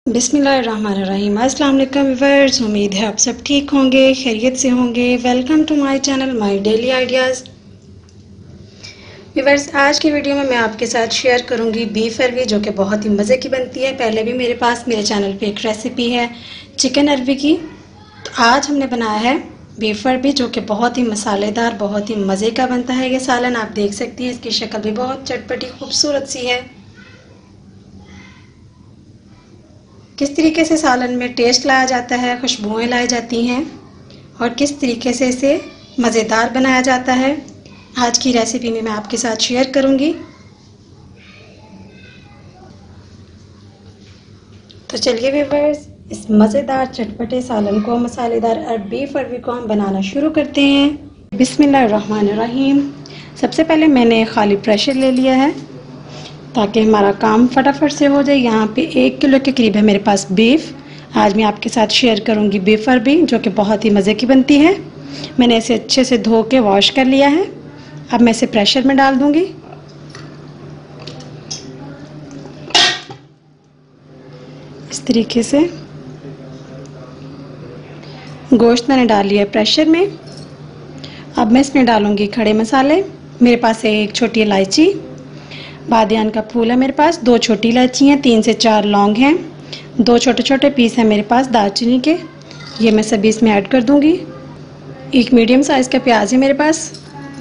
बिस्मिल्लाहिर्रहमानिर्रहीम। अस्सलाम वालेकुम व्यूअर्स, उम्मीद है आप सब ठीक होंगे, खैरियत से होंगे। Welcome to my channel my daily ideas. Viewers, आज की वीडियो में मैं आपके साथ शेयर करूंगी बीफ अरवी, जो कि बहुत ही मज़े की बनती है। पहले भी मेरे पास मेरे चैनल पे एक रेसिपी है चिकन अरवी की। तो आज हमने बनाया है बीफ अरवी, जो कि बहुत ही मसालेदार, बहुत ही मज़े का बनता है। ये सालन आप देख सकती हैं, इसकी शक्ल भी बहुत चटपटी खूबसूरत सी है। किस तरीके से सालन में टेस्ट लाया जाता है, खुशबुएं लाई जाती हैं और किस तरीके से इसे मज़ेदार बनाया जाता है, आज की रेसिपी में मैं आपके साथ शेयर करूंगी। तो चलिए व्यूअर्स, इस मज़ेदार चटपटे सालन को, मसालेदार बीफ अरवी को हम बनाना शुरू करते हैं। बिस्मिल्लाहिर्रहमानिर्रहीम। सबसे पहले मैंने खाली प्रेशर ले लिया है ताकि हमारा काम फटाफट से हो जाए। यहाँ पे 1 किलो के करीब है मेरे पास बीफ। आज मैं आपके साथ शेयर करूँगी बीफ अरवी, जो कि बहुत ही मज़े की बनती है। मैंने इसे अच्छे से धो के वॉश कर लिया है। अब मैं इसे प्रेशर में डाल दूँगी। इस तरीके से गोश्त मैंने डाल लिया है प्रेशर में। अब मैं इसमें डालूँगी खड़े मसाले। मेरे पास है 1 छोटी इलायची, बादियान का फूल है मेरे पास, 2 छोटी इलायची हैं, 3 से 4 लौंग हैं, 2 छोटे छोटे पीस हैं मेरे पास दालचीनी के। ये मैं सभी इसमें ऐड कर दूंगी। 1 मीडियम साइज़ का प्याज है मेरे पास,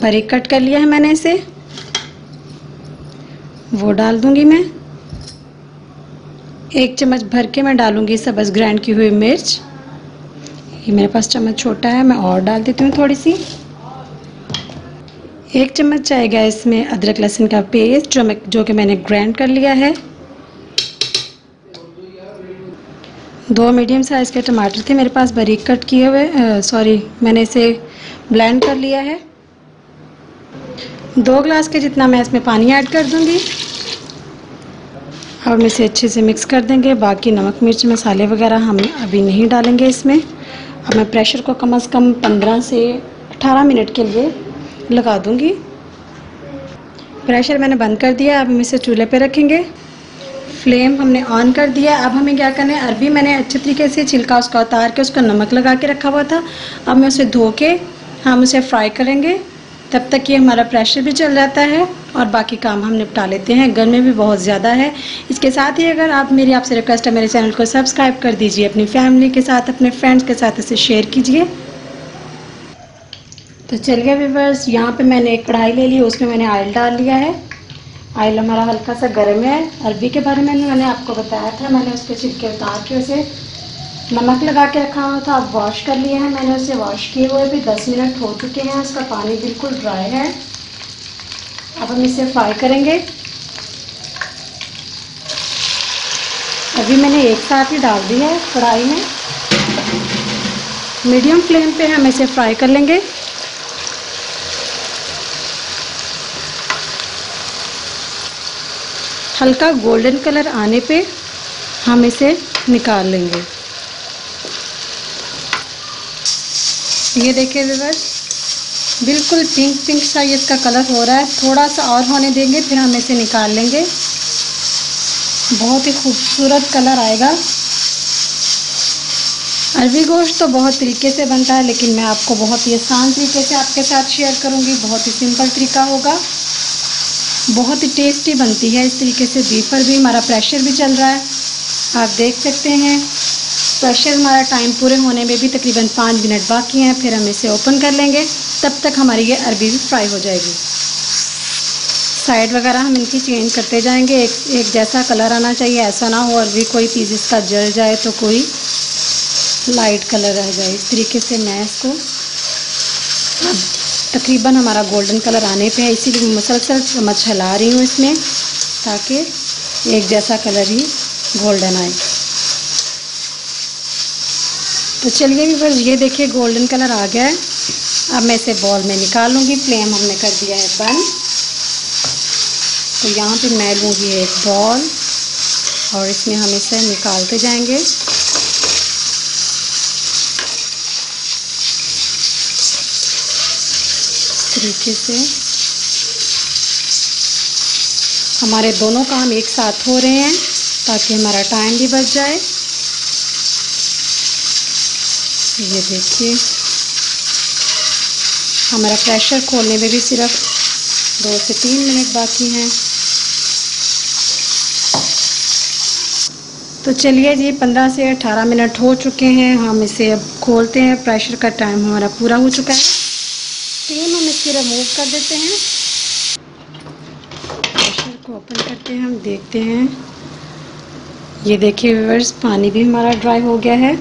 बारीक कट कर लिया है मैंने इसे, वो डाल दूंगी मैं। 1 चम्मच भर के मैं डालूंगी सब्ज़ ग्राइंड की हुई मिर्च। ये मेरे पास चम्मच छोटा है, मैं और डाल देती हूँ थोड़ी सी। 1 चम्मच जाएगा इसमें अदरक लहसुन का पेस्ट, जो कि मैंने ग्राइंड कर लिया है। 2 मीडियम साइज़ के टमाटर थे मेरे पास, बारीक कट किए हुए, मैंने इसे ब्लेंड कर लिया है। 2 ग्लास के जितना मैं इसमें पानी ऐड कर दूंगी। अब हम इसे अच्छे से मिक्स कर देंगे। बाकी नमक मिर्च मसाले वगैरह हम अभी नहीं डालेंगे इसमें। अब मैं प्रेशर को कम से कम 15 से 18 मिनट के लिए लगा दूंगी। प्रेशर मैंने बंद कर दिया। अब हम इसे चूल्हे पे रखेंगे। फ्लेम हमने ऑन कर दिया। अब हमें क्या करना है, अरबी मैंने अच्छे तरीके से छिलका उसका उतार के उसका नमक लगा के रखा हुआ था। अब मैं उसे धो के हम उसे फ्राई करेंगे। तब तक ये हमारा प्रेशर भी चल जाता है और बाकी काम हम निपटा लेते हैं। गर्मी भी बहुत ज़्यादा है। इसके साथ ही अगर मेरी आपसे रिक्वेस्ट है, मेरे चैनल को सब्सक्राइब कर दीजिए, अपनी फैमिली के साथ, अपने फ्रेंड्स के साथ इसे शेयर कीजिए। तो चलिए व्यूअर्स, यहाँ पे मैंने एक कढ़ाई ले ली, उसमें मैंने ऑयल डाल लिया है। ऑयल हमारा हल्का सा गर्म है। अरबी के बारे में मैंने आपको बताया था, मैंने उसके छिलके उतार के उसे नमक लगा के रखा हुआ था। अब वॉश कर लिया है मैंने उसे। वॉश किए हुए भी 10 मिनट हो चुके हैं, उसका पानी बिल्कुल ड्राई है। अब हम इसे फ्राई करेंगे। अभी मैंने एक साथ ही डाल दी है कढ़ाई में। मीडियम फ्लेम पे हम इसे फ्राई कर लेंगे। हल्का गोल्डन कलर आने पे हम इसे निकाल लेंगे। ये देखिए व्यूअर्स, बिल्कुल पिंक पिंक सा ये इसका कलर हो रहा है। थोड़ा सा और होने देंगे, फिर हम इसे निकाल लेंगे। बहुत ही खूबसूरत कलर आएगा। अरबी गोश्त तो बहुत तरीके से बनता है, लेकिन मैं आपको बहुत ही आसान तरीके से आपके साथ शेयर करूंगी। बहुत ही सिंपल तरीका होगा, बहुत ही टेस्टी बनती है इस तरीके से बीफ अरवी। हमारा प्रेशर भी चल रहा है, आप देख सकते हैं। प्रेशर हमारा टाइम पूरे होने में भी तकरीबन 5 मिनट बाकी हैं। फिर हम इसे ओपन कर लेंगे। तब तक हमारी ये अरबी भी फ्राई हो जाएगी। साइड वगैरह हम इनकी चेंज करते जाएंगे। एक जैसा कलर आना चाहिए, ऐसा ना हो अरबी कोई पीस इसका जल जाए तो कोई लाइट कलर रह जाए। इस तरीके से मैं इसको, तकरीबन हमारा गोल्डन कलर आने पे है, इसीलिए मुसलसल चम्मच हिला रही हूँ इसमें, ताकि एक जैसा कलर ही गोल्डन आए। तो चलिए व्यूअर्स, ये देखिए गोल्डन कलर आ गया है। अब मैं इसे बॉल में निकाल लूँगी। फ्लेम हमने कर दिया है बंद। तो यहाँ पे मैं लूँगी एक बॉल और इसमें हम इसे निकालते जाएंगे। तरीके से हमारे दोनों काम एक साथ हो रहे हैं। ताकि हमारा टाइम भी बच जाए। ये देखिए हमारा प्रेशर खोलने में भी सिर्फ 2 से 3 मिनट बाकी हैं। तो चलिए जी 15 से 18 मिनट हो चुके हैं। हम इसे अब खोलते हैं। प्रेशर का टाइम हमारा पूरा हो चुका है। स्टीम हम इसकी रिमूव कर देते हैं। प्रेशर को ओपन करते हैं, हम देखते हैं। ये देखिए व्यूअर्स, पानी भी हमारा ड्राई हो गया है।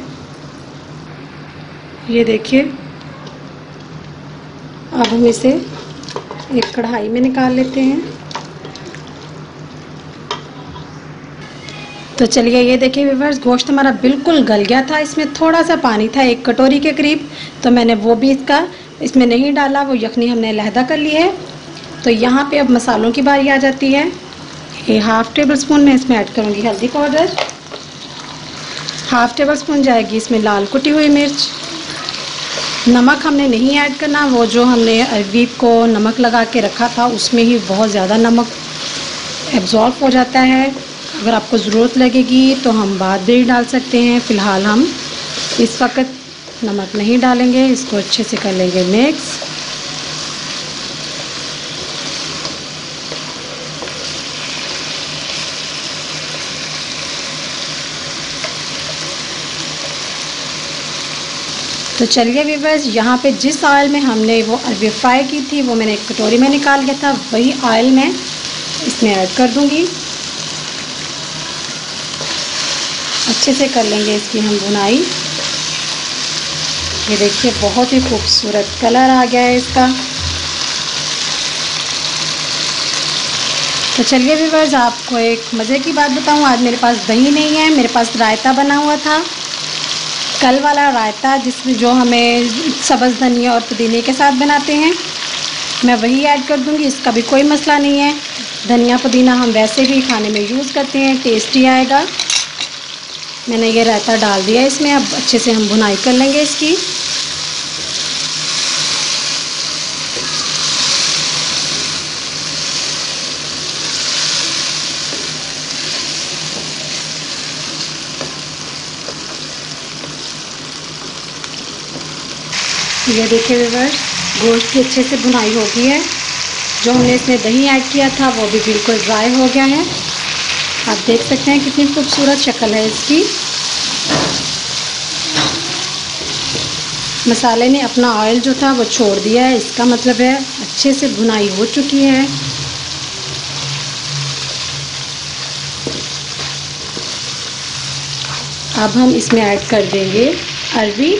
ये देखिए, अब हम इसे एक कढ़ाई में निकाल लेते हैं। तो चलिए ये देखिए व्यूअर्स, गोश्त हमारा बिल्कुल गल गया था। इसमें थोड़ा सा पानी था, 1 कटोरी के करीब, तो मैंने वो भी इसमें नहीं डाला। वो यखनी हमने अलहदा कर ली है। तो यहाँ पे अब मसालों की बारी आ जाती है। ये हाफ़ टेबल स्पून मैं इसमें ऐड करूँगी हल्दी पाउडर। हाफ़ टेबल स्पून जाएगी इसमें लाल कुटी हुई मिर्च। नमक हमने नहीं ऐड करना, वो जो हमने अरवी को नमक लगा के रखा था उसमें ही बहुत ज़्यादा नमक एब्जॉर्ब हो जाता है। अगर आपको ज़रूरत लगेगी तो हम बाद में डाल सकते हैं। फ़िलहाल हम इस वक्त नमक नहीं डालेंगे। इसको अच्छे से कर लेंगे मिक्स। तो चलिए व्यूअर्स, यहाँ पे जिस ऑयल में हमने वो अरवी फ्राई की थी वो मैंने एक कटोरी में निकाल लिया था, वही ऑयल मैं इसमें ऐड कर दूँगी। अच्छे से कर लेंगे इसकी हम भुनाई। ये देखिए बहुत ही खूबसूरत कलर आ गया है इसका। तो चलिए व्यूअर्स, आपको एक मज़े की बात बताऊं, आज मेरे पास दही नहीं है, मेरे पास रायता बना हुआ था, कल वाला रायता जिसमें जो हमें सब्ज़ धनिया और पुदीने के साथ बनाते हैं, मैं वही ऐड कर दूंगी। इसका भी कोई मसला नहीं है। धनिया पुदीना हम वैसे भी खाने में यूज़ करते हैं, टेस्टी आएगा। मैंने ये रायता डाल दिया इसमें। अब अच्छे से हम भुनाई कर लेंगे इसकी। ये देखिए व्यूअर्स, गोश्त की अच्छे से भुनाई हो गई है। जो हमने इसमें दही ऐड किया था वो भी बिल्कुल ड्राई हो गया है। आप देख सकते हैं कितनी खूबसूरत शक्ल है इसकी। मसाले ने अपना ऑयल जो था वो छोड़ दिया है, इसका मतलब है अच्छे से भुनाई हो चुकी है। अब हम इसमें ऐड कर देंगे अरवी।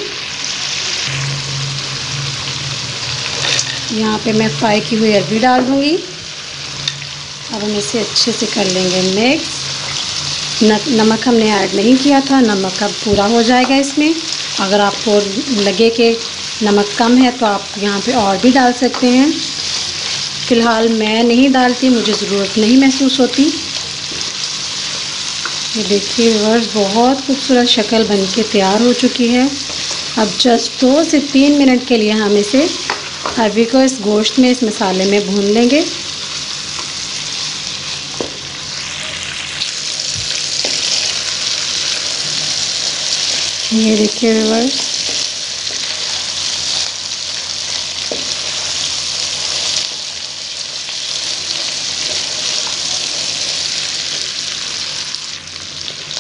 यहाँ पे मैं फ्राई की हुई अरवी डाल दूँगी। अब हम इसे अच्छे से कर लेंगे मिक्स। नमक हमने ऐड नहीं किया था, नमक अब पूरा हो जाएगा इसमें। अगर आपको लगे कि नमक कम है तो आप यहाँ पे और भी डाल सकते हैं। फ़िलहाल मैं नहीं डालती, मुझे ज़रूरत नहीं महसूस होती। ये देखिए व्यूअर्स, बहुत खूबसूरत शक्ल बनके तैयार हो चुकी है। अब जस्ट 2 से 3 मिनट के लिए हम इसे अरवी को इस गोश्त में, इस मसाले में भून लेंगे। ये देखिए व्यूअर्स,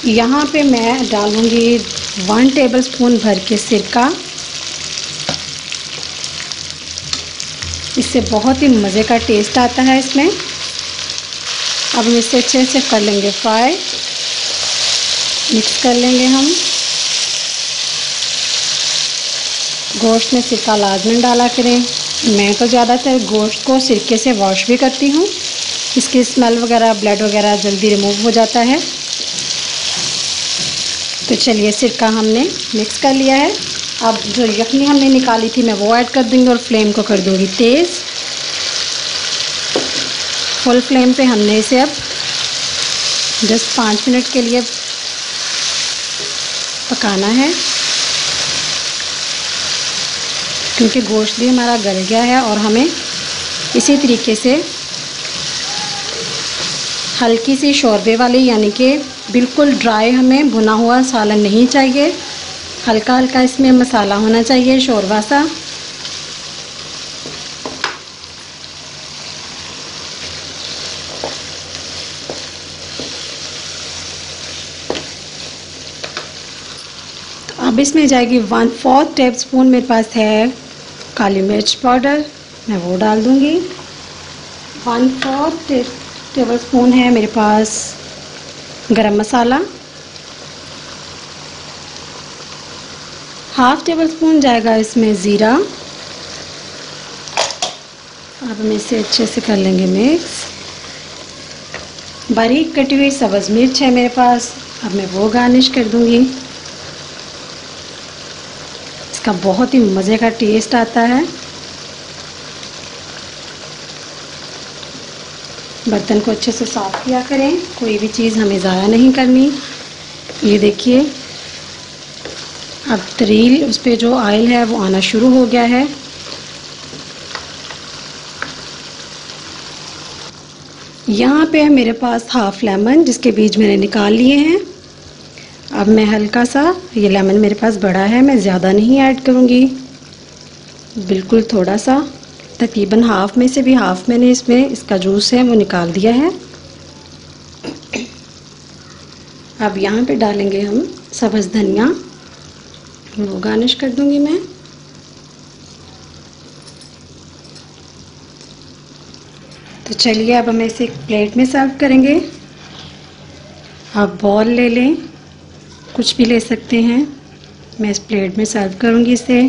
यहाँ पे मैं डालूँगी 1 टेबलस्पून भर के सिरका। इससे बहुत ही मज़े का टेस्ट आता है इसमें। अब हम इसे अच्छे से कर लेंगे फ्राई, मिक्स कर लेंगे हम। गोश्त में सिरका लाजमी डाला करें। मैं तो ज़्यादातर गोश्त को सिरके से वॉश भी करती हूँ, इसकी स्मेल वगैरह, ब्लड वगैरह जल्दी रिमूव हो जाता है। तो चलिए सिरका हमने मिक्स कर लिया है। अब जो यखनी हमने निकाली थी मैं वो ऐड कर दूँगी और फ्लेम को कर दूँगी तेज़। फुल फ्लेम पे हमने इसे अब जस्ट 5 मिनट के लिए पकाना है, क्योंकि गोश्त भी हमारा गल गया है और हमें इसी तरीके से हल्की सी शोरबे वाली यानी कि बिल्कुल ड्राई हमें भुना हुआ सालन नहीं चाहिए, हल्का हल्का इसमें मसाला होना चाहिए, शोरबा सा। अब इसमें जाएगी 1/4 टेबलस्पून मेरे पास है काली मिर्च पाउडर, मैं वो डाल दूंगी। 1/4 टेबलस्पून है मेरे पास गरम मसाला। 1/2 टेबलस्पून जाएगा इसमें ज़ीरा। अब हम इसे अच्छे से कर लेंगे मिक्स। बारीक कटी हुई सब्ज़ मिर्च है मेरे पास, अब मैं वो गार्निश कर दूंगी। इसका बहुत ही मज़े का टेस्ट आता है। बर्तन को अच्छे से साफ़ किया करें, कोई भी चीज़ हमें ज़ाया नहीं करनी। ये देखिए अब तरील उस पर जो ऑयल है वो आना शुरू हो गया है। यहाँ पे है मेरे पास 1/2 लेमन, जिसके बीज मैंने निकाल लिए हैं। अब मैं हल्का सा, ये लेमन मेरे पास बड़ा है, मैं ज़्यादा नहीं ऐड करूँगी, बिल्कुल थोड़ा सा, तकरीबन हाफ में से भी हाफ मैंने इसमें इसका जूस है वो निकाल दिया है। अब यहाँ पे डालेंगे हम सब्ज़ धनिया, वो गार्निश कर दूँगी मैं। तो चलिए अब हम इसे एक प्लेट में सर्व करेंगे। आप बॉल ले लें, कुछ भी ले सकते हैं, मैं इस प्लेट में सर्व करूँगी इसे।